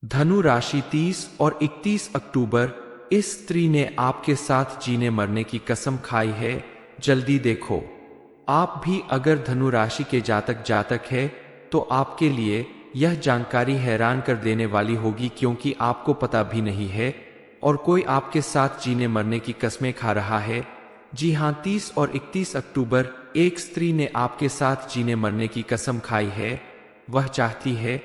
धनु राशि 30 और 31 अक्टूबर। इस स्त्री ने आपके साथ जीने मरने की कसम खाई है। जल्दी देखो। आप भी अगर धनु राशि के जातक है तो आपके लिए यह जानकारी हैरान कर देने वाली होगी, क्योंकि आपको पता भी नहीं है और कोई आपके साथ जीने मरने की कस्में खा रहा है। जी हां, 30 और 31 अक्टूबर एक स्त्री ने आपके साथ जीने मरने की कसम खाई है। वह चाहती है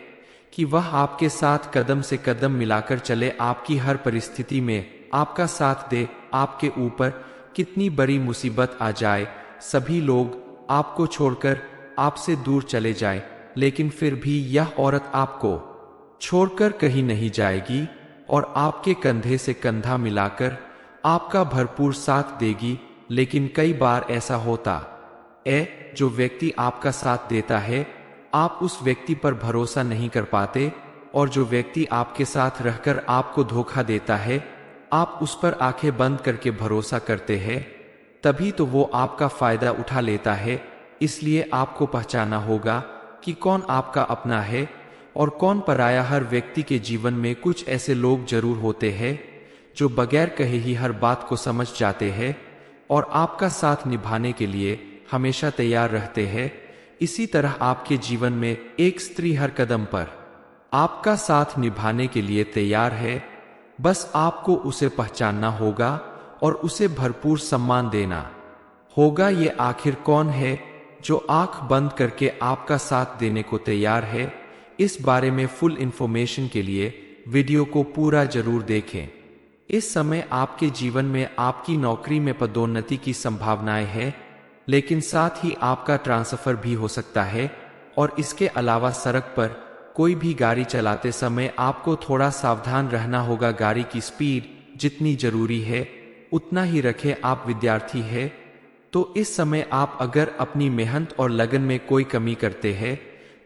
कि वह आपके साथ कदम से कदम मिलाकर चले, आपकी हर परिस्थिति में आपका साथ दे। आपके ऊपर कितनी बड़ी मुसीबत आ जाए, सभी लोग आपको छोड़कर आपसे दूर चले जाएं, लेकिन फिर भी यह औरत आपको छोड़कर कहीं नहीं जाएगी और आपके कंधे से कंधा मिलाकर आपका भरपूर साथ देगी। लेकिन कई बार ऐसा होता है, जो व्यक्ति आपका साथ देता है आप उस व्यक्ति पर भरोसा नहीं कर पाते, और जो व्यक्ति आपके साथ रहकर आपको धोखा देता है आप उस पर आंखें बंद करके भरोसा करते हैं। तभी तो वो आपका फायदा उठा लेता है। इसलिए आपको पहचाना होगा कि कौन आपका अपना है और कौन पराया। हर व्यक्ति के जीवन में कुछ ऐसे लोग जरूर होते हैं जो बगैर कहे ही हर बात को समझ जाते हैं और आपका साथ निभाने के लिए हमेशा तैयार रहते हैं। इसी तरह आपके जीवन में एक स्त्री हर कदम पर आपका साथ निभाने के लिए तैयार है। बस आपको उसे पहचानना होगा और उसे भरपूर सम्मान देना होगा। ये आखिर कौन है जो आंख बंद करके आपका साथ देने को तैयार है? इस बारे में फुल इंफॉर्मेशन के लिए वीडियो को पूरा जरूर देखें। इस समय आपके जीवन में आपकी नौकरी में पदोन्नति की संभावनाएं हैं, लेकिन साथ ही आपका ट्रांसफर भी हो सकता है। और इसके अलावा सड़क पर कोई भी गाड़ी चलाते समय आपको थोड़ा सावधान रहना होगा। गाड़ी की स्पीड जितनी जरूरी है उतना ही रखें। आप विद्यार्थी हैं तो इस समय आप अगर अपनी मेहनत और लगन में कोई कमी करते हैं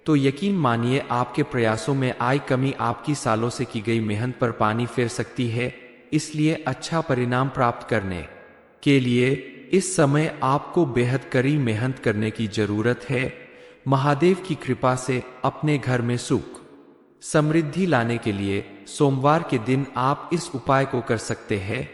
तो यकीन मानिए आपके प्रयासों में आई कमी आपकी सालों से की गई मेहनत पर पानी फेर सकती है। इसलिए अच्छा परिणाम प्राप्त करने के लिए इस समय आपको बेहद कड़ी मेहनत करने की जरूरत है। महादेव की कृपा से अपने घर में सुख समृद्धि लाने के लिए सोमवार के दिन आप इस उपाय को कर सकते हैं।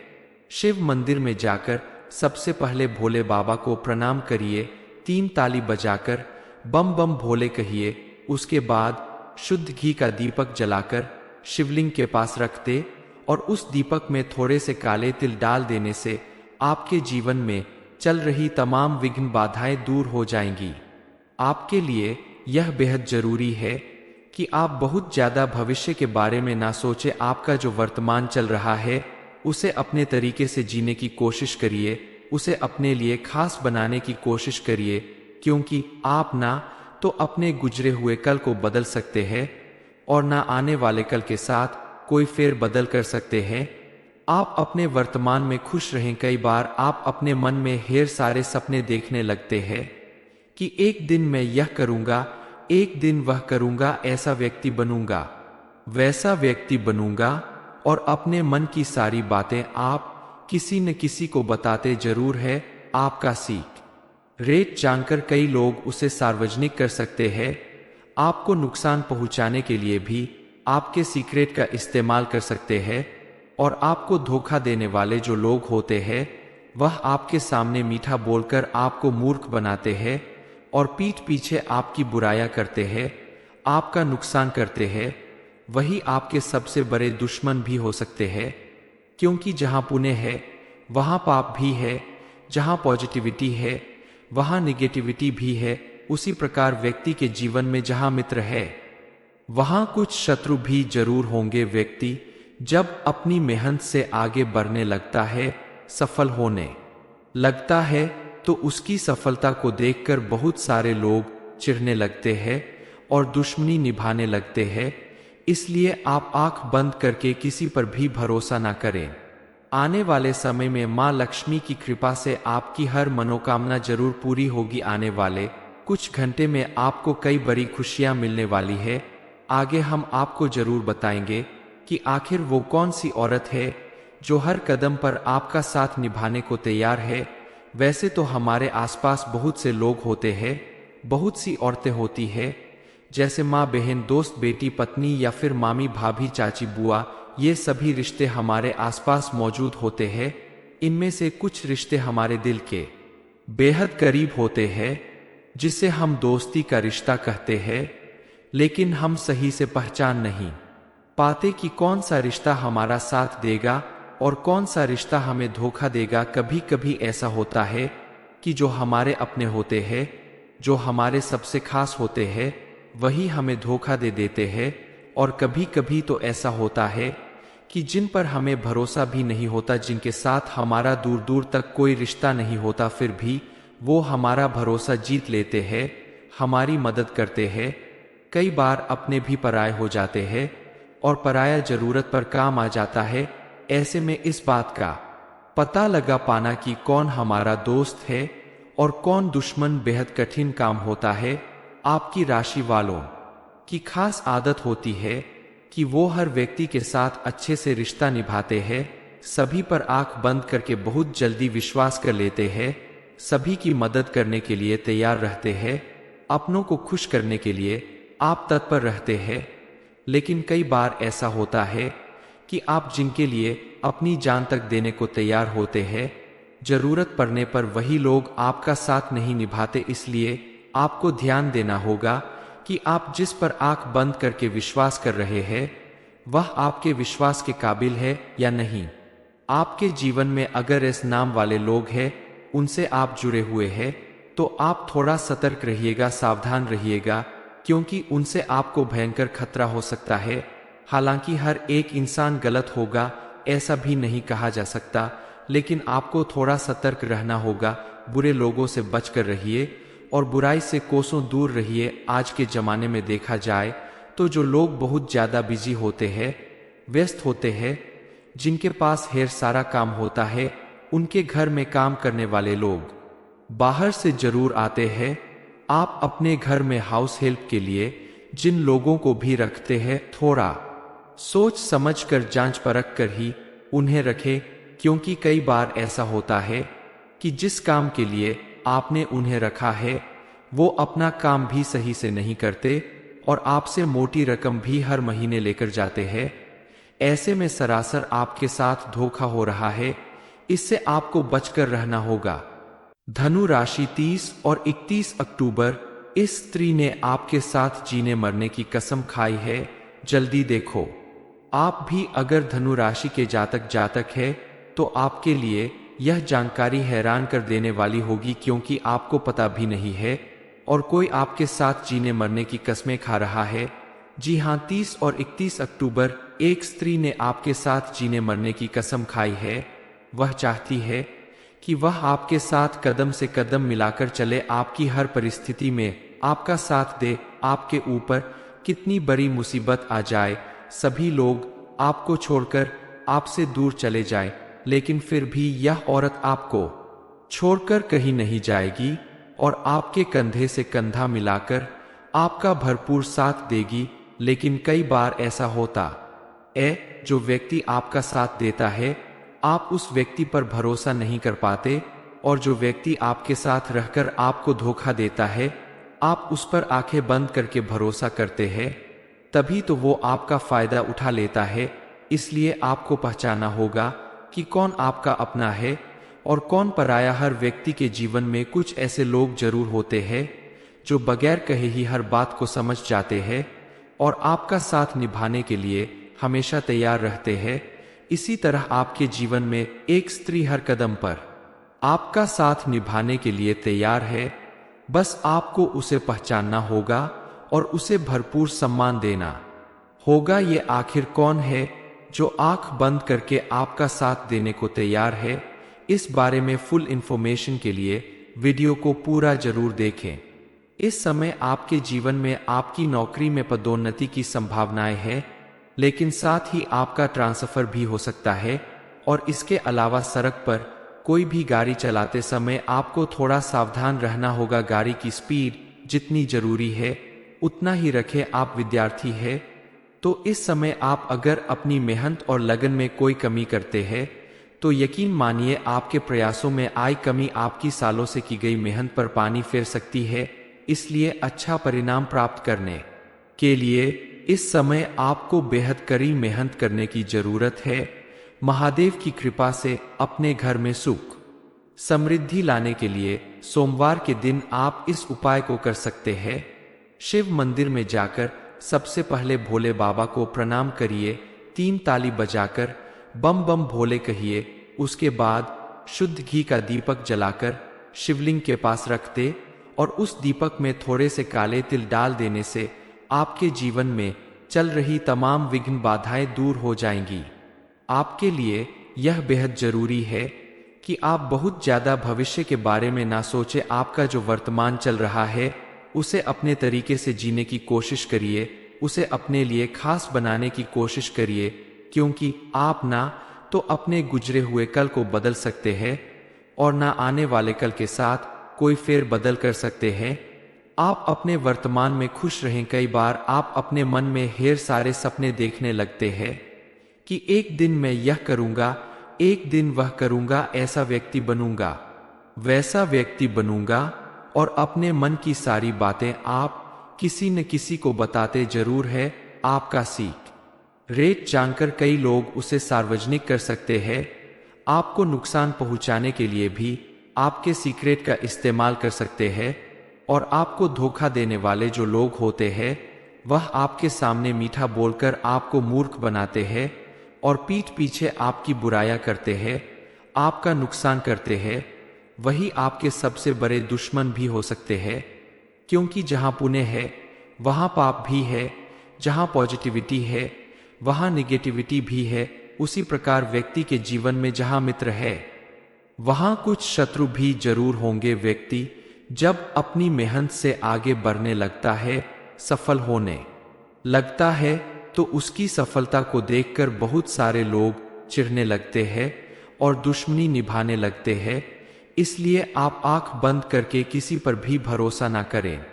शिव मंदिर में जाकर सबसे पहले भोले बाबा को प्रणाम करिए। 3 ताली बजाकर बम बम भोले कहिए। उसके बाद शुद्ध घी का दीपक जलाकर शिवलिंग के पास रख दे और उस दीपक में थोड़े से काले तिल डाल देने से आपके जीवन में चल रही तमाम विघ्न बाधाएं दूर हो जाएंगी। आपके लिए यह बेहद जरूरी है कि आप बहुत ज्यादा भविष्य के बारे में ना सोचें। आपका जो वर्तमान चल रहा है उसे अपने तरीके से जीने की कोशिश करिए, उसे अपने लिए खास बनाने की कोशिश करिए, क्योंकि आप ना तो अपने गुजरे हुए कल को बदल सकते हैं और ना आने वाले कल के साथ कोई फेर बदल कर सकते हैं। आप अपने वर्तमान में खुश रहें। कई बार आप अपने मन में ढेर सारे सपने देखने लगते हैं कि एक दिन मैं यह करूंगा, एक दिन वह करूंगा, ऐसा व्यक्ति बनूंगा, वैसा व्यक्ति बनूंगा, और अपने मन की सारी बातें आप किसी न किसी को बताते जरूर है। आपका सीट रेट जानकर कई लोग उसे सार्वजनिक कर सकते हैं। आपको नुकसान पहुंचाने के लिए भी आपके सीक्रेट का इस्तेमाल कर सकते हैं। और आपको धोखा देने वाले जो लोग होते हैं वह आपके सामने मीठा बोलकर आपको मूर्ख बनाते हैं और पीठ पीछे आपकी बुराइयां करते हैं, आपका नुकसान करते हैं। वही आपके सबसे बड़े दुश्मन भी हो सकते हैं, क्योंकि जहां पुण्य है वहां पाप भी है, जहां पॉजिटिविटी है वहां निगेटिविटी भी है। उसी प्रकार व्यक्ति के जीवन में जहां मित्र है वहां कुछ शत्रु भी जरूर होंगे। व्यक्ति जब अपनी मेहनत से आगे बढ़ने लगता है, सफल होने लगता है, तो उसकी सफलता को देखकर बहुत सारे लोग चिढ़ने लगते हैं और दुश्मनी निभाने लगते हैं। इसलिए आप आंख बंद करके किसी पर भी भरोसा ना करें। आने वाले समय में मां लक्ष्मी की कृपा से आपकी हर मनोकामना जरूर पूरी होगी। आने वाले कुछ घंटे में आपको कई बड़ी खुशियां मिलने वाली है। आगे हम आपको जरूर बताएंगे कि आखिर वो कौन सी औरत है जो हर कदम पर आपका साथ निभाने को तैयार है। वैसे तो हमारे आसपास बहुत से लोग होते हैं, बहुत सी औरतें होती हैं जैसे माँ बहन दोस्त बेटी पत्नी या फिर मामी भाभी चाची बुआ, ये सभी रिश्ते हमारे आसपास मौजूद होते हैं। इनमें से कुछ रिश्ते हमारे दिल के बेहद करीब होते हैं, जिसे हम दोस्ती का रिश्ता कहते हैं, लेकिन हम सही से पहचान नहीं पाते कि कौन सा रिश्ता हमारा साथ देगा और कौन सा रिश्ता हमें धोखा देगा। कभी कभी ऐसा होता है कि जो हमारे अपने होते हैं, जो हमारे सबसे खास होते हैं, वही हमें धोखा दे देते हैं। और कभी कभी तो ऐसा होता है कि जिन पर हमें भरोसा भी नहीं होता, जिनके साथ हमारा दूर दूर तक कोई रिश्ता नहीं होता, फिर भी वो हमारा भरोसा जीत लेते हैं, हमारी मदद करते हैं। कई बार अपने भी पराये हो जाते हैं और पराया जरूरत पर काम आ जाता है। ऐसे में इस बात का पता लगा पाना कि कौन हमारा दोस्त है और कौन दुश्मन बेहद कठिन काम होता है। आपकी राशि वालों की खास आदत होती है कि वो हर व्यक्ति के साथ अच्छे से रिश्ता निभाते हैं, सभी पर आंख बंद करके बहुत जल्दी विश्वास कर लेते हैं, सभी की मदद करने के लिए तैयार रहते हैं, अपनों को खुश करने के लिए आप तत्पर रहते हैं। लेकिन कई बार ऐसा होता है कि आप जिनके लिए अपनी जान तक देने को तैयार होते हैं, जरूरत पड़ने पर वही लोग आपका साथ नहीं निभाते। इसलिए आपको ध्यान देना होगा कि आप जिस पर आंख बंद करके विश्वास कर रहे हैं, वह आपके विश्वास के काबिल है या नहीं। आपके जीवन में अगर इस नाम वाले लोग हैं, उनसे आप जुड़े हुए हैं, तो आप थोड़ा सतर्क रहिएगा, सावधान रहिएगा, क्योंकि उनसे आपको भयंकर खतरा हो सकता है। हालांकि हर एक इंसान गलत होगा ऐसा भी नहीं कहा जा सकता, लेकिन आपको थोड़ा सतर्क रहना होगा। बुरे लोगों से बचकर रहिए और बुराई से कोसों दूर रहिए। आज के जमाने में देखा जाए तो जो लोग बहुत ज्यादा बिजी होते हैं, व्यस्त होते हैं, जिनके पास ढेर सारा काम होता है, उनके घर में काम करने वाले लोग बाहर से जरूर आते हैं। आप अपने घर में हाउस हेल्प के लिए जिन लोगों को भी रखते हैं, थोड़ा सोच समझकर जांच परख कर ही उन्हें रखें, क्योंकि कई बार ऐसा होता है कि जिस काम के लिए आपने उन्हें रखा है, वो अपना काम भी सही से नहीं करते और आपसे मोटी रकम भी हर महीने लेकर जाते हैं। ऐसे में सरासर आपके साथ धोखा हो रहा है, इससे आपको बचकर रहना होगा। धनु राशि 30 और 31 अक्टूबर, इस स्त्री ने आपके साथ जीने मरने की कसम खाई है, जल्दी देखो। आप भी अगर धनु राशि के जातक है तो आपके लिए यह जानकारी हैरान कर देने वाली होगी, क्योंकि आपको पता भी नहीं है और कोई आपके साथ जीने मरने की कस्में खा रहा है। जी हां, 30 और 31 अक्टूबर एक स्त्री ने आपके साथ जीने मरने की कसम खाई है। वह चाहती है कि वह आपके साथ कदम से कदम मिलाकर चले, आपकी हर परिस्थिति में आपका साथ दे। आपके ऊपर कितनी बड़ी मुसीबत आ जाए, सभी लोग आपको छोड़कर आपसे दूर चले जाए, लेकिन फिर भी यह औरत आपको छोड़कर कहीं नहीं जाएगी और आपके कंधे से कंधा मिलाकर आपका भरपूर साथ देगी। लेकिन कई बार ऐसा होता है, जो व्यक्ति आपका साथ देता है, आप उस व्यक्ति पर भरोसा नहीं कर पाते, और जो व्यक्ति आपके साथ रहकर आपको धोखा देता है, आप उस पर आंखें बंद करके भरोसा करते हैं, तभी तो वो आपका फायदा उठा लेता है। इसलिए आपको पहचाना होगा कि कौन आपका अपना है और कौन पराया। हर व्यक्ति के जीवन में कुछ ऐसे लोग जरूर होते हैं जो बगैर कहे ही हर बात को समझ जाते हैं और आपका साथ निभाने के लिए हमेशा तैयार रहते हैं। इसी तरह आपके जीवन में एक स्त्री हर कदम पर आपका साथ निभाने के लिए तैयार है, बस आपको उसे पहचानना होगा और उसे भरपूर सम्मान देना होगा। ये आखिर कौन है जो आंख बंद करके आपका साथ देने को तैयार है? इस बारे में फुल इंफॉर्मेशन के लिए वीडियो को पूरा जरूर देखें। इस समय आपके जीवन में आपकी नौकरी में पदोन्नति की संभावनाएं हैं, लेकिन साथ ही आपका ट्रांसफर भी हो सकता है। और इसके अलावा सड़क पर कोई भी गाड़ी चलाते समय आपको थोड़ा सावधान रहना होगा। गाड़ी की स्पीड जितनी जरूरी है उतना ही रखें। आप विद्यार्थी हैं तो इस समय आप अगर अपनी मेहनत और लगन में कोई कमी करते हैं तो यकीन मानिए आपके प्रयासों में आई कमी आपकी सालों से की गई मेहनत पर पानी फेर सकती है। इसलिए अच्छा परिणाम प्राप्त करने के लिए इस समय आपको बेहद कड़ी मेहनत करने की जरूरत है। महादेव की कृपा से अपने घर में सुख समृद्धि लाने के लिए सोमवार के दिन आप इस उपाय को कर सकते हैं। शिव मंदिर में जाकर सबसे पहले भोले बाबा को प्रणाम करिए, 3 ताली बजाकर बम बम भोले कहिए। उसके बाद शुद्ध घी का दीपक जलाकर शिवलिंग के पास रख दे और उस दीपक में थोड़े से काले तिल डाल देने से आपके जीवन में चल रही तमाम विघ्न बाधाएं दूर हो जाएंगी। आपके लिए यह बेहद जरूरी है कि आप बहुत ज्यादा भविष्य के बारे में ना सोचें। आपका जो वर्तमान चल रहा है उसे अपने तरीके से जीने की कोशिश करिए, उसे अपने लिए खास बनाने की कोशिश करिए, क्योंकि आप ना तो अपने गुजरे हुए कल को बदल सकते हैं और ना आने वाले कल के साथ कोई फेर बदल कर सकते हैं। आप अपने वर्तमान में खुश रहें। कई बार आप अपने मन में ढेर सारे सपने देखने लगते हैं कि एक दिन मैं यह करूंगा, एक दिन वह करूंगा, ऐसा व्यक्ति बनूंगा, वैसा व्यक्ति बनूंगा, और अपने मन की सारी बातें आप किसी न किसी को बताते जरूर है। आपका सीट रेट जानकर कई लोग उसे सार्वजनिक कर सकते हैं। आपको नुकसान पहुंचाने के लिए भी आपके सीक्रेट का इस्तेमाल कर सकते हैं, और आपको धोखा देने वाले जो लोग होते हैं वह आपके सामने मीठा बोलकर आपको मूर्ख बनाते हैं और पीठ पीछे आपकी बुराइयां करते हैं, आपका नुकसान करते हैं। वही आपके सबसे बड़े दुश्मन भी हो सकते हैं, क्योंकि जहां पुण्य है वहां पाप भी है, जहां पॉजिटिविटी है वहां निगेटिविटी भी है। उसी प्रकार व्यक्ति के जीवन में जहां मित्र है वहां कुछ शत्रु भी जरूर होंगे। व्यक्ति जब अपनी मेहनत से आगे बढ़ने लगता है, सफल होने लगता है, तो उसकी सफलता को देखकर बहुत सारे लोग चिढ़ने लगते हैं और दुश्मनी निभाने लगते हैं। इसलिए आप आंख बंद करके किसी पर भी भरोसा ना करें।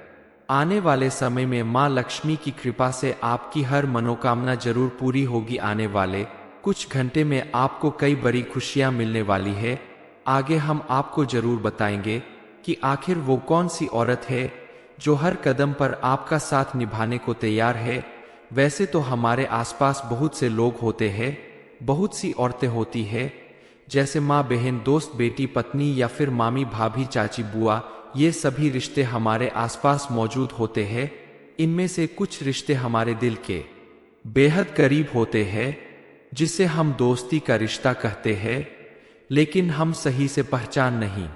आने वाले समय में मां लक्ष्मी की कृपा से आपकी हर मनोकामना जरूर पूरी होगी। आने वाले कुछ घंटे में आपको कई बड़ी खुशियां मिलने वाली है। आगे हम आपको जरूर बताएंगे कि आखिर वो कौन सी औरत है जो हर कदम पर आपका साथ निभाने को तैयार है। वैसे तो हमारे आसपास बहुत से लोग होते हैं, बहुत सी औरतें होती है, जैसे माँ, बहन, दोस्त, बेटी, पत्नी या फिर मामी, भाभी, चाची, बुआ। ये सभी रिश्ते हमारे आसपास मौजूद होते हैं। इनमें से कुछ रिश्ते हमारे दिल के बेहद करीब होते हैं, जिसे हम दोस्ती का रिश्ता कहते हैं, लेकिन हम सही से पहचान नहीं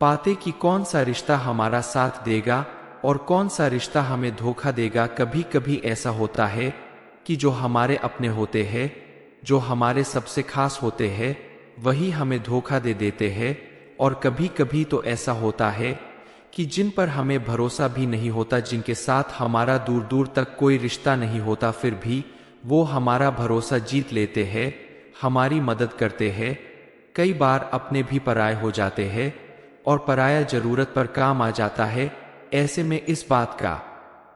पाते कि कौन सा रिश्ता हमारा साथ देगा और कौन सा रिश्ता हमें धोखा देगा। कभी कभी ऐसा होता है कि जो हमारे अपने होते हैं, जो हमारे सबसे खास होते हैं, वही हमें धोखा दे देते हैं। और कभी कभी तो ऐसा होता है कि जिन पर हमें भरोसा भी नहीं होता, जिनके साथ हमारा दूर दूर तक कोई रिश्ता नहीं होता, फिर भी वो हमारा भरोसा जीत लेते हैं, हमारी मदद करते हैं। कई बार अपने भी पराये हो जाते हैं और पराया जरूरत पर काम आ जाता है। ऐसे में इस बात का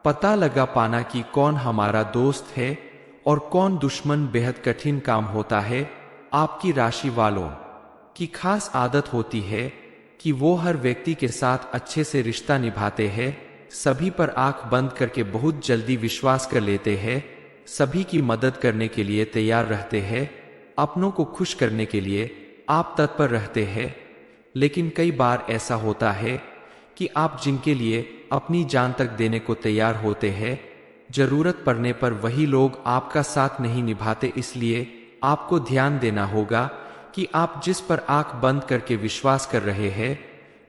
पता लगा पाना कि कौन हमारा दोस्त है और कौन दुश्मन बेहद कठिन काम होता है। आपकी राशि वालों की खास आदत होती है कि वो हर व्यक्ति के साथ अच्छे से रिश्ता निभाते हैं, सभी पर आंख बंद करके बहुत जल्दी विश्वास कर लेते हैं, सभी की मदद करने के लिए तैयार रहते हैं, अपनों को खुश करने के लिए आप तत्पर रहते हैं। लेकिन कई बार ऐसा होता है कि आप जिनके लिए अपनी जान तक देने को तैयार होते हैं, जरूरत पड़ने पर वही लोग आपका साथ नहीं निभाते। इसलिए आपको ध्यान देना होगा कि आप जिस पर आंख बंद करके विश्वास कर रहे हैं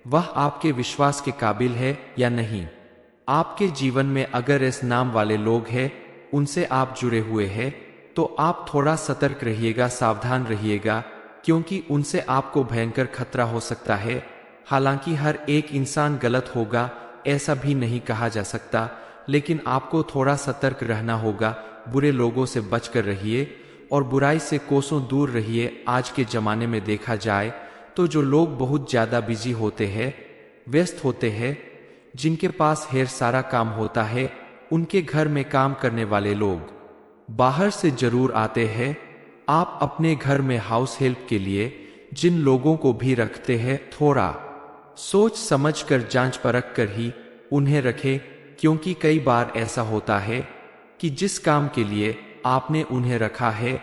वह आपके विश्वास के काबिल है या नहीं। आपके जीवन में अगर इस नाम वाले लोग हैं, उनसे आप जुड़े हुए हैं, तो आप थोड़ा सतर्क रहिएगा, सावधान रहिएगा, क्योंकि उनसे आपको भयंकर खतरा हो सकता है। हालांकि हर एक इंसान गलत होगा ऐसा भी नहीं कहा जा सकता, लेकिन आपको थोड़ा सतर्क रहना होगा। बुरे लोगों से बचकर रहिए और बुराई से कोसों दूर रहिए। आज के जमाने में देखा जाए तो जो लोग बहुत ज्यादा बिजी होते हैं, व्यस्त होते हैं, जिनके पास ढेर सारा काम होता है, उनके घर में काम करने वाले लोग बाहर से जरूर आते हैं। आप अपने घर में हाउस हेल्प के लिए जिन लोगों को भी रखते हैं, थोड़ा सोच समझकर, जांच परख कर ही उन्हें रखें, क्योंकि कई बार ऐसा होता है कि जिस काम के लिए आपने उन्हें रखा है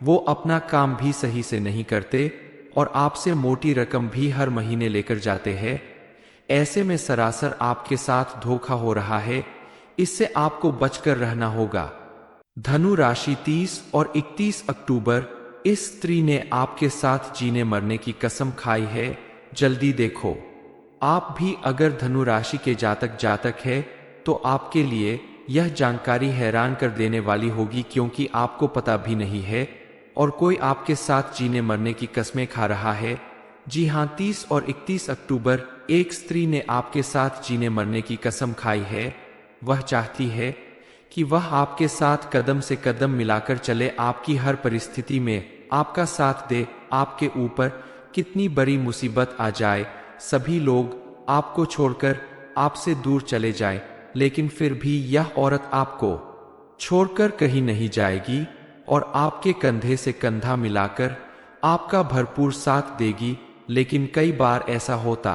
वो अपना काम भी सही से नहीं करते और आपसे मोटी रकम भी हर महीने लेकर जाते हैं। ऐसे में सरासर आपके साथ धोखा हो रहा है, इससे आपको बचकर रहना होगा। धनु राशि 30 और 31 अक्टूबर, इस स्त्री ने आपके साथ जीने मरने की कसम खाई है, जल्दी देखो। आप भी अगर धनु राशि के जातक है तो आपके लिए यह जानकारी हैरान कर देने वाली होगी, क्योंकि आपको पता भी नहीं है और कोई आपके साथ जीने मरने की कस्में खा रहा है। जी हां, 30 और 31 अक्टूबर एक स्त्री ने आपके साथ जीने मरने की कसम खाई है। वह चाहती है कि वह आपके साथ कदम से कदम मिलाकर चले, आपकी हर परिस्थिति में आपका साथ दे। आपके ऊपर कितनी बड़ी मुसीबत आ जाए, सभी लोग आपको छोड़कर आपसे दूर चले जाए, लेकिन फिर भी यह औरत आपको छोड़कर कहीं नहीं जाएगी और आपके कंधे से कंधा मिलाकर आपका भरपूर साथ देगी। लेकिन कई बार ऐसा होता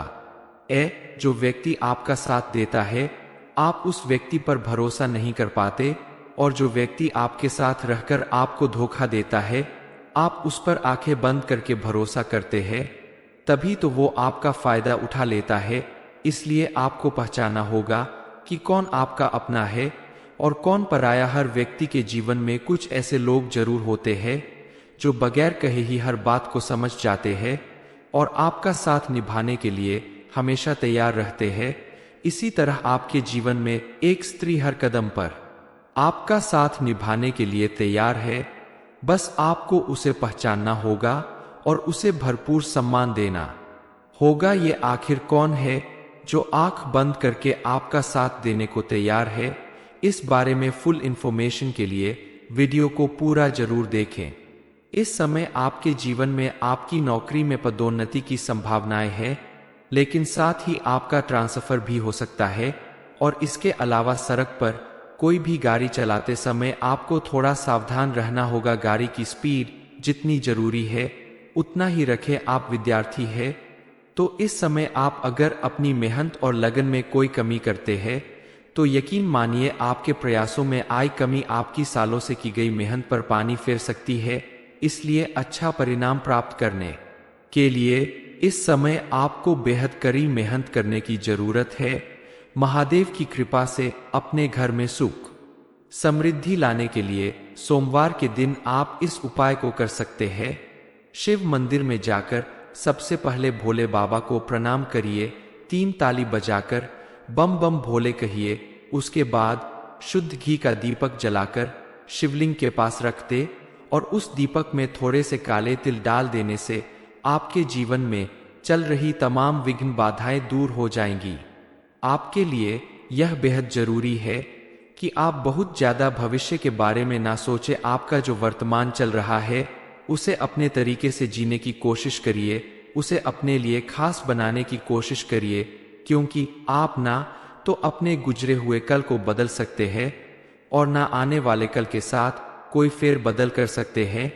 है, जो व्यक्ति आपका साथ देता है आप उस व्यक्ति पर भरोसा नहीं कर पाते, और जो व्यक्ति आपके साथ रहकर आपको धोखा देता है आप उस पर आंखें बंद करके भरोसा करते हैं, तभी तो वो आपका फायदा उठा लेता है। इसलिए आपको पहचाना होगा कि कौन आपका अपना है और कौन पराया। हर व्यक्ति के जीवन में कुछ ऐसे लोग जरूर होते हैं जो बगैर कहे ही हर बात को समझ जाते हैं और आपका साथ निभाने के लिए हमेशा तैयार रहते हैं। इसी तरह आपके जीवन में एक स्त्री हर कदम पर आपका साथ निभाने के लिए तैयार है, बस आपको उसे पहचानना होगा और उसे भरपूर सम्मान देना होगा। ये आखिर कौन है जो आंख बंद करके आपका साथ देने को तैयार है? इस बारे में फुल इंफॉर्मेशन के लिए वीडियो को पूरा जरूर देखें। इस समय आपके जीवन में आपकी नौकरी में पदोन्नति की संभावनाएं हैं, लेकिन साथ ही आपका ट्रांसफर भी हो सकता है। और इसके अलावा सड़क पर कोई भी गाड़ी चलाते समय आपको थोड़ा सावधान रहना होगा। गाड़ी की स्पीड जितनी जरूरी है उतना ही रखें। आप विद्यार्थी हैं तो इस समय आप अगर अपनी मेहनत और लगन में कोई कमी करते हैं तो यकीन मानिए आपके प्रयासों में आई कमी आपकी सालों से की गई मेहनत पर पानी फेर सकती है। इसलिए अच्छा परिणाम प्राप्त करने के लिए इस समय आपको बेहद कड़ी मेहनत करने की जरूरत है। महादेव की कृपा से अपने घर में सुख समृद्धि लाने के लिए सोमवार के दिन आप इस उपाय को कर सकते हैं। शिव मंदिर में जाकर सबसे पहले भोले बाबा को प्रणाम करिए, 3 ताली बजाकर बम बम भोले कहिए। उसके बाद शुद्ध घी का दीपक जलाकर शिवलिंग के पास रख दे और उस दीपक में थोड़े से काले तिल डाल देने से आपके जीवन में चल रही तमाम विघ्न बाधाएं दूर हो जाएंगी। आपके लिए यह बेहद जरूरी है कि आप बहुत ज्यादा भविष्य के बारे में ना सोचें। आपका जो वर्तमान चल रहा है उसे अपने तरीके से जीने की कोशिश करिए, उसे अपने लिए खास बनाने की कोशिश करिए, क्योंकि आप ना तो अपने गुजरे हुए कल को बदल सकते हैं और ना आने वाले कल के साथ कोई फेर बदल कर सकते हैं।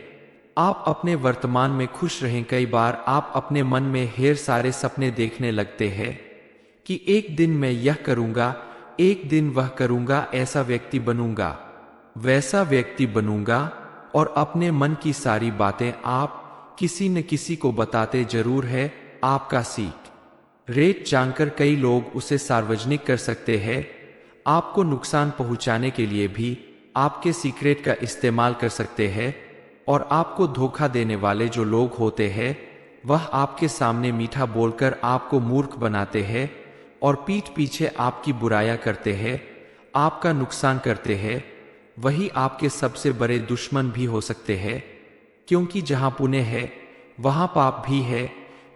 आप अपने वर्तमान में खुश रहें। कई बार आप अपने मन में ढेर सारे सपने देखने लगते हैं कि एक दिन मैं यह करूंगा, एक दिन वह करूंगा, ऐसा व्यक्ति बनूंगा, वैसा व्यक्ति बनूंगा, और अपने मन की सारी बातें आप किसी न किसी को बताते जरूर है। आपका सीट रेट जानकर कई लोग उसे सार्वजनिक कर सकते हैं। आपको नुकसान पहुंचाने के लिए भी आपके सीक्रेट का इस्तेमाल कर सकते हैं। और आपको धोखा देने वाले जो लोग होते हैं वह आपके सामने मीठा बोलकर आपको मूर्ख बनाते हैं और पीठ पीछे आपकी बुराइयां करते हैं, आपका नुकसान करते हैं। वही आपके सबसे बड़े दुश्मन भी हो सकते हैं, क्योंकि जहां पुण्य है वहां पाप भी है,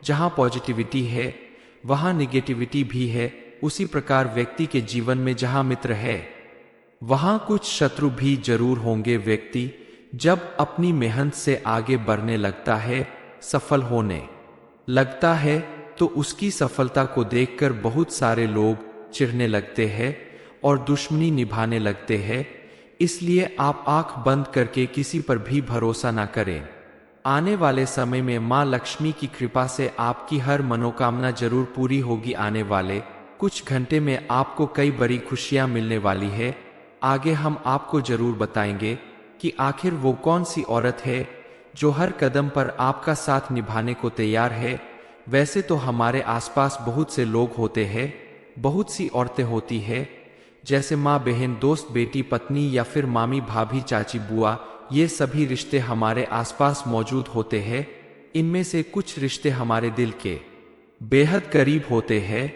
जहां पॉजिटिविटी है वहां निगेटिविटी भी है। उसी प्रकार व्यक्ति के जीवन में जहां मित्र है वहां कुछ शत्रु भी जरूर होंगे। व्यक्ति जब अपनी मेहनत से आगे बढ़ने लगता है, सफल होने लगता है, तो उसकी सफलता को देखकर बहुत सारे लोग चिढ़ने लगते हैं और दुश्मनी निभाने लगते हैं। इसलिए आप आंख बंद करके किसी पर भी भरोसा ना करें। आने वाले समय में मां लक्ष्मी की कृपा से आपकी हर मनोकामना जरूर पूरी होगी। आने वाले कुछ घंटे में आपको कई बड़ी खुशियां मिलने वाली है। आगे हम आपको जरूर बताएंगे कि आखिर वो कौन सी औरत है जो हर कदम पर आपका साथ निभाने को तैयार है। वैसे तो हमारे आसपास बहुत से लोग होते हैं, बहुत सी औरतें होती है, जैसे माँ, बहन, दोस्त, बेटी, पत्नी या फिर मामी, भाभी, चाची, बुआ। ये सभी रिश्ते हमारे आसपास मौजूद होते हैं। इनमें से कुछ रिश्ते हमारे दिल के बेहद करीब होते हैं,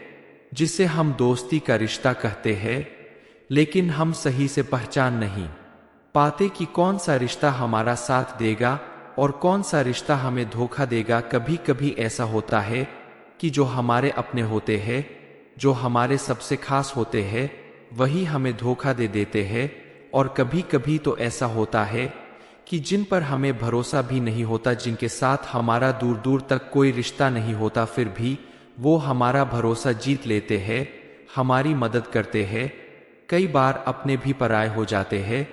जिसे हम दोस्ती का रिश्ता कहते हैं, लेकिन हम सही से पहचान नहीं पाते कि कौन सा रिश्ता हमारा साथ देगा और कौन सा रिश्ता हमें धोखा देगा। कभी कभी ऐसा होता है कि जो हमारे अपने होते हैं, जो हमारे सबसे खास होते हैं, वही हमें धोखा दे देते हैं। और कभी कभी तो ऐसा होता है कि जिन पर हमें भरोसा भी नहीं होता, जिनके साथ हमारा दूर दूर तक कोई रिश्ता नहीं होता, फिर भी वो हमारा भरोसा जीत लेते हैं, हमारी मदद करते हैं। कई बार अपने भी पराये हो जाते हैं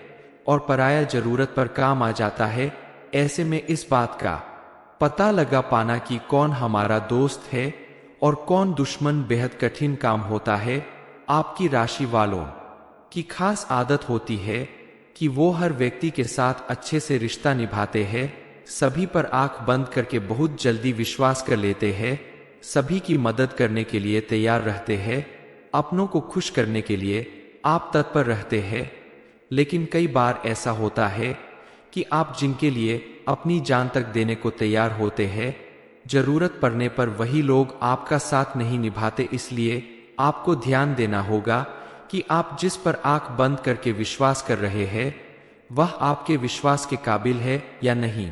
और पराया जरूरत पर काम आ जाता है। ऐसे में इस बात का पता लगा पाना कि कौन हमारा दोस्त है और कौन दुश्मन बेहद कठिन काम होता है। आपकी राशि वालों की खास आदत होती है कि वो हर व्यक्ति के साथ अच्छे से रिश्ता निभाते हैं, सभी पर आंख बंद करके बहुत जल्दी विश्वास कर लेते हैं, सभी की मदद करने के लिए तैयार रहते हैं, अपनों को खुश करने के लिए आप तत्पर रहते हैं। लेकिन कई बार ऐसा होता है कि आप जिनके लिए अपनी जान तक देने को तैयार होते हैं, जरूरत पड़ने पर वही लोग आपका साथ नहीं निभाते। इसलिए आपको ध्यान देना होगा कि आप जिस पर आंख बंद करके विश्वास कर रहे हैं, वह आपके विश्वास के काबिल है या नहीं।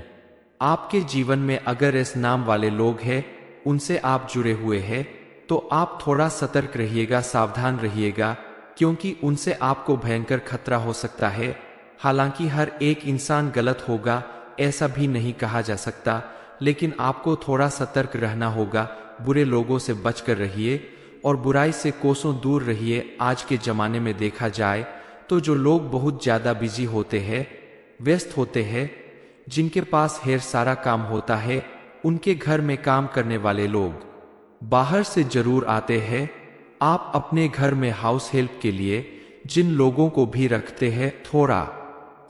आपके जीवन में अगर इस नाम वाले लोग हैं, उनसे आप जुड़े हुए हैं, तो आप थोड़ा सतर्क रहिएगा, सावधान रहिएगा, क्योंकि उनसे आपको भयंकर खतरा हो सकता है। हालांकि हर एक इंसान गलत होगा ऐसा भी नहीं कहा जा सकता, लेकिन आपको थोड़ा सतर्क रहना होगा। बुरे लोगों से बचकर रहिए और बुराई से कोसों दूर रहिए। आज के जमाने में देखा जाए तो जो लोग बहुत ज्यादा बिजी होते हैं, व्यस्त होते हैं, जिनके पास ढेर सारा काम होता है, उनके घर में काम करने वाले लोग बाहर से जरूर आते हैं। आप अपने घर में हाउस हेल्प के लिए जिन लोगों को भी रखते हैं, थोड़ा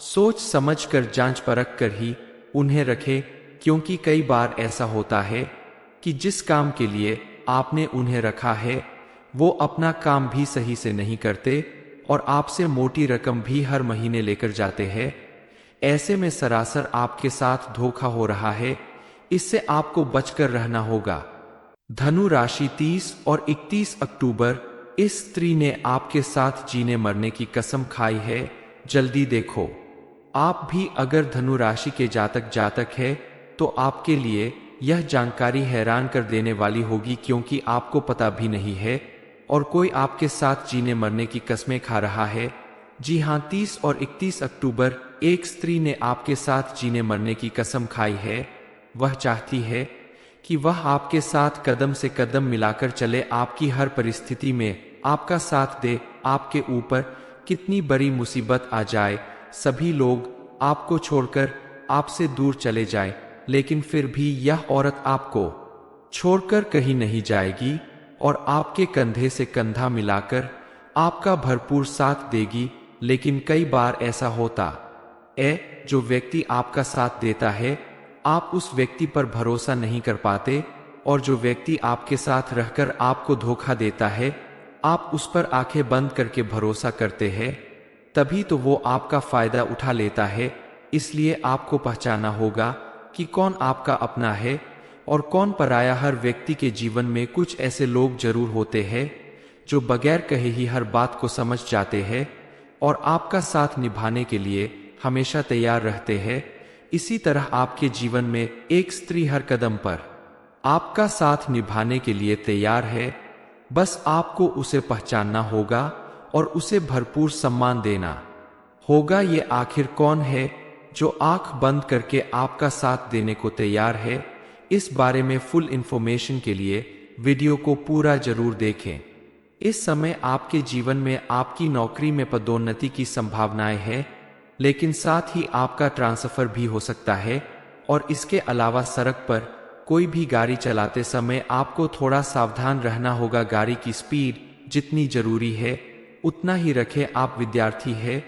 सोच समझकर जांच परख कर ही उन्हें रखें, क्योंकि कई बार ऐसा होता है कि जिस काम के लिए आपने उन्हें रखा है, वो अपना काम भी सही से नहीं करते और आपसे मोटी रकम भी हर महीने लेकर जाते हैं। ऐसे में सरासर आपके साथ धोखा हो रहा है। इससे आपको बचकर रहना होगा। धनु राशि 30 और 31 अक्टूबर। इस स्त्री ने आपके साथ जीने मरने की कसम खाई है, जल्दी देखो। आप भी अगर धनु राशि के जातक है तो आपके लिए यह जानकारी हैरान कर देने वाली होगी, क्योंकि आपको पता भी नहीं है और कोई आपके साथ जीने मरने की कस्में खा रहा है। जी हां, 30 और 31 अक्टूबर एक स्त्री ने आपके साथ जीने मरने की कसम खाई है। वह चाहती है कि वह आपके साथ कदम से कदम मिलाकर चले, आपकी हर परिस्थिति में आपका साथ दे। आपके ऊपर कितनी बड़ी मुसीबत आ जाए, सभी लोग आपको छोड़कर आपसे दूर चले जाए, लेकिन फिर भी यह औरत आपको छोड़कर कहीं नहीं जाएगी और आपके कंधे से कंधा मिलाकर आपका भरपूर साथ देगी। लेकिन कई बार ऐसा होता है, जो व्यक्ति आपका साथ देता है, आप उस व्यक्ति पर भरोसा नहीं कर पाते, और जो व्यक्ति आपके साथ रहकर आपको धोखा देता है, आप उस पर आंखें बंद करके भरोसा करते हैं, तभी तो वो आपका फायदा उठा लेता है। इसलिए आपको पहचाना होगा कि कौन आपका अपना है और कौन पराया। हर व्यक्ति के जीवन में कुछ ऐसे लोग जरूर होते हैं जो बगैर कहे ही हर बात को समझ जाते हैं और आपका साथ निभाने के लिए हमेशा तैयार रहते हैं। इसी तरह आपके जीवन में एक स्त्री हर कदम पर आपका साथ निभाने के लिए तैयार है। बस आपको उसे पहचानना होगा और उसे भरपूर सम्मान देना होगा। ये आखिर कौन है जो आंख बंद करके आपका साथ देने को तैयार है? इस बारे में फुल इंफॉर्मेशन के लिए वीडियो को पूरा जरूर देखें। इस समय आपके जीवन में आपकी नौकरी में पदोन्नति की संभावनाएं हैं, लेकिन साथ ही आपका ट्रांसफर भी हो सकता है। और इसके अलावा सड़क पर कोई भी गाड़ी चलाते समय आपको थोड़ा सावधान रहना होगा। गाड़ी की स्पीड जितनी जरूरी है उतना ही रखें। आप विद्यार्थी है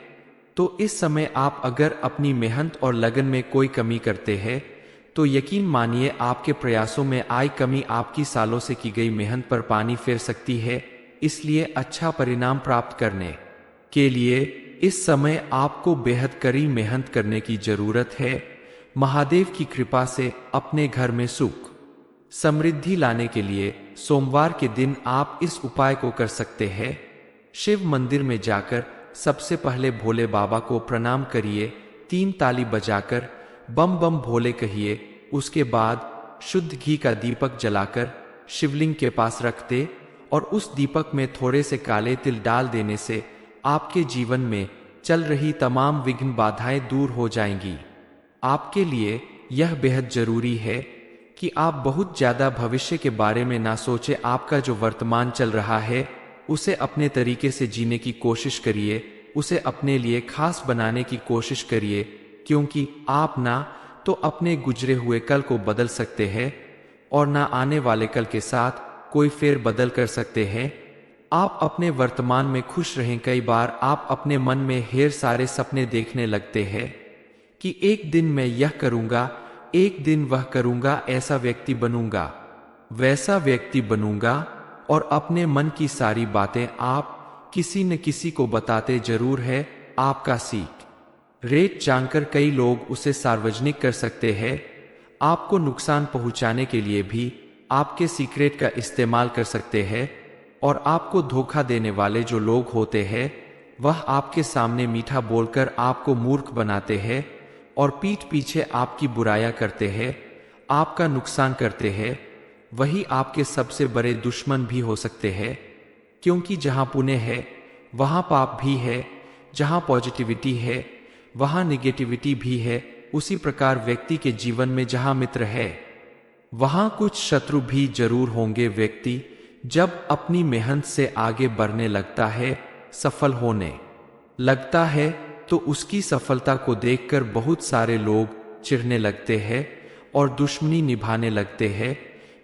तो इस समय आप अगर अपनी मेहनत और लगन में कोई कमी करते हैं तो यकीन मानिए आपके प्रयासों में आई कमी आपकी सालों से की गई मेहनत पर पानी फेर सकती है। इसलिए अच्छा परिणाम प्राप्त करने के लिए इस समय आपको बेहद कड़ी मेहनत करने की जरूरत है। महादेव की कृपा से अपने घर में सुख समृद्धि लाने के लिए सोमवार के दिन आप इस उपाय को कर सकते हैं। शिव मंदिर में जाकर सबसे पहले भोले बाबा को प्रणाम करिए, 3 ताली बजाकर बम बम भोले कहिए। उसके बाद शुद्ध घी का दीपक जलाकर शिवलिंग के पास रख दे और उस दीपक में थोड़े से काले तिल डाल देने से आपके जीवन में चल रही तमाम विघ्न बाधाएं दूर हो जाएंगी। आपके लिए यह बेहद जरूरी है कि आप बहुत ज्यादा भविष्य के बारे में ना सोचें। आपका जो वर्तमान चल रहा है उसे अपने तरीके से जीने की कोशिश करिए, उसे अपने लिए खास बनाने की कोशिश करिए, क्योंकि आप ना तो अपने गुजरे हुए कल को बदल सकते हैं और ना आने वाले कल के साथ कोई फेर बदल कर सकते हैं। आप अपने वर्तमान में खुश रहें। कई बार आप अपने मन में ढेर सारे सपने देखने लगते हैं कि एक दिन मैं यह करूंगा, एक दिन वह करूंगा, ऐसा व्यक्ति बनूंगा, वैसा व्यक्ति बनूंगा, और अपने मन की सारी बातें आप किसी न किसी को बताते जरूर है। आपका सीख रेट जानकर कई लोग उसे सार्वजनिक कर सकते हैं। आपको नुकसान पहुंचाने के लिए भी आपके सीक्रेट का इस्तेमाल कर सकते हैं। और आपको धोखा देने वाले जो लोग होते हैं वह आपके सामने मीठा बोलकर आपको मूर्ख बनाते हैं और पीठ पीछे आपकी बुराइयां करते हैं, आपका नुकसान करते हैं। वही आपके सबसे बड़े दुश्मन भी हो सकते हैं, क्योंकि जहां पुण्य है वहां पाप भी है, जहां पॉजिटिविटी है वहां निगेटिविटी भी है। उसी प्रकार व्यक्ति के जीवन में जहां मित्र है वहां कुछ शत्रु भी जरूर होंगे। व्यक्ति जब अपनी मेहनत से आगे बढ़ने लगता है, सफल होने लगता है, तो उसकी सफलता को देखकर बहुत सारे लोग चिढ़ने लगते हैं और दुश्मनी निभाने लगते हैं।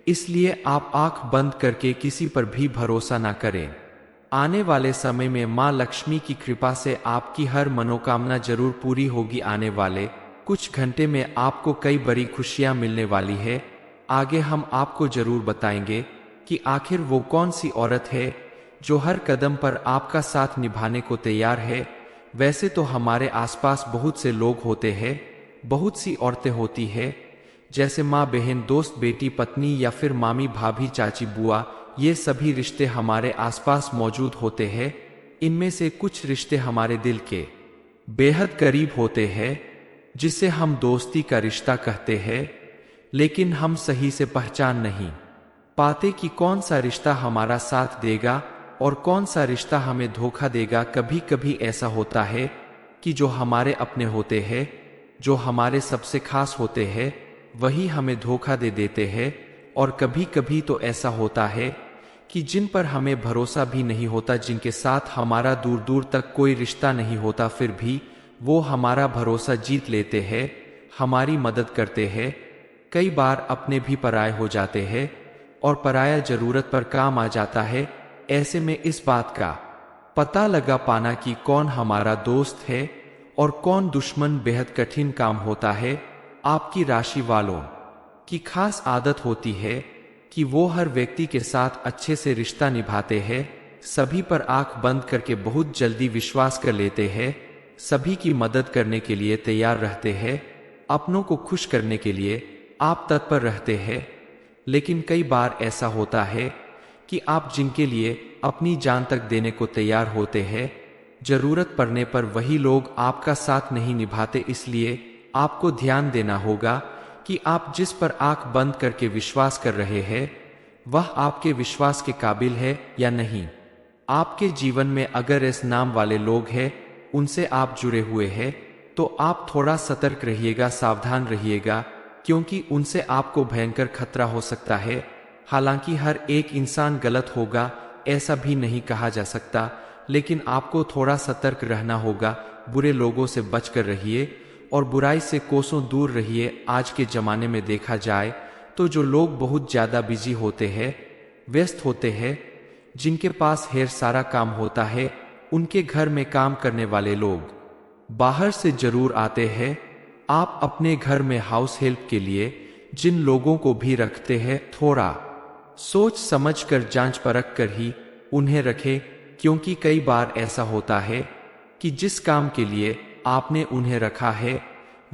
इसलिए आप आंख बंद करके किसी पर भी भरोसा ना करें। आने वाले समय में मां लक्ष्मी की कृपा से आपकी हर मनोकामना जरूर पूरी होगी। आने वाले कुछ घंटे में आपको कई बड़ी खुशियां मिलने वाली है। आगे हम आपको जरूर बताएंगे कि आखिर वो कौन सी औरत है जो हर कदम पर आपका साथ निभाने को तैयार है। वैसे तो हमारे आसपास बहुत से लोग होते हैं, बहुत सी औरतें होती है, जैसे माँ, बहन, दोस्त, बेटी, पत्नी या फिर मामी, भाभी, चाची, बुआ। ये सभी रिश्ते हमारे आसपास मौजूद होते हैं। इनमें से कुछ रिश्ते हमारे दिल के बेहद करीब होते हैं, जिसे हम दोस्ती का रिश्ता कहते हैं, लेकिन हम सही से पहचान नहीं पाते कि कौन सा रिश्ता हमारा साथ देगा और कौन सा रिश्ता हमें धोखा देगा। कभी कभी ऐसा होता है कि जो हमारे अपने होते हैं, जो हमारे सबसे खास होते हैं, वही हमें धोखा दे देते हैं। और कभी कभी तो ऐसा होता है कि जिन पर हमें भरोसा भी नहीं होता, जिनके साथ हमारा दूर दूर तक कोई रिश्ता नहीं होता, फिर भी वो हमारा भरोसा जीत लेते हैं, हमारी मदद करते हैं। कई बार अपने भी पराये हो जाते हैं और पराया जरूरत पर काम आ जाता है। ऐसे में इस बात का पता लगा पाना कि कौन हमारा दोस्त है और कौन दुश्मन बेहद कठिन काम होता है। आपकी राशि वालों की खास आदत होती है कि वो हर व्यक्ति के साथ अच्छे से रिश्ता निभाते हैं, सभी पर आंख बंद करके बहुत जल्दी विश्वास कर लेते हैं, सभी की मदद करने के लिए तैयार रहते हैं, अपनों को खुश करने के लिए आप तत्पर रहते हैं। लेकिन कई बार ऐसा होता है कि आप जिनके लिए अपनी जान तक देने को तैयार होते हैं, जरूरत पड़ने पर वही लोग आपका साथ नहीं निभाते। इसलिए आपको ध्यान देना होगा कि आप जिस पर आंख बंद करके विश्वास कर रहे हैं वह आपके विश्वास के काबिल है या नहीं। आपके जीवन में अगर इस नाम वाले लोग हैं, उनसे आप जुड़े हुए हैं, तो आप थोड़ा सतर्क रहिएगा, सावधान रहिएगा, क्योंकि उनसे आपको भयंकर खतरा हो सकता है। हालांकि हर एक इंसान गलत होगा ऐसा भी नहीं कहा जा सकता, लेकिन आपको थोड़ा सतर्क रहना होगा। बुरे लोगों से बचकर रहिए और बुराई से कोसों दूर रहिए। आज के जमाने में देखा जाए तो जो लोग बहुत ज्यादा बिजी होते हैं, व्यस्त होते हैं, जिनके पास ढेर सारा काम होता है, उनके घर में काम करने वाले लोग बाहर से जरूर आते हैं। आप अपने घर में हाउस हेल्प के लिए जिन लोगों को भी रखते हैं, थोड़ा सोच समझकर जांच परख कर ही उन्हें रखें, क्योंकि कई बार ऐसा होता है कि जिस काम के लिए आपने उन्हें रखा है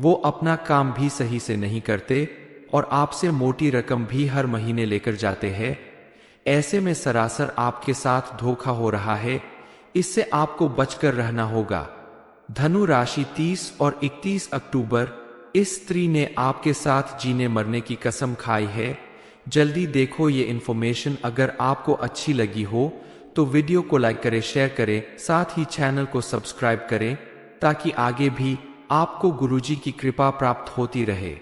वो अपना काम भी सही से नहीं करते और आपसे मोटी रकम भी हर महीने लेकर जाते हैं। ऐसे में सरासर आपके साथ धोखा हो रहा है। इससे आपको बचकर रहना होगा। धनु राशि 30 और 31 अक्टूबर, इस स्त्री ने आपके साथ जीने मरने की कसम खाई है। जल्दी देखो ये इन्फॉर्मेशन। अगर आपको अच्छी लगी हो तो वीडियो को लाइक करें, शेयर करें, साथ ही चैनल को सब्सक्राइब करें ताकि आगे भी आपको गुरुजी की कृपा प्राप्त होती रहे।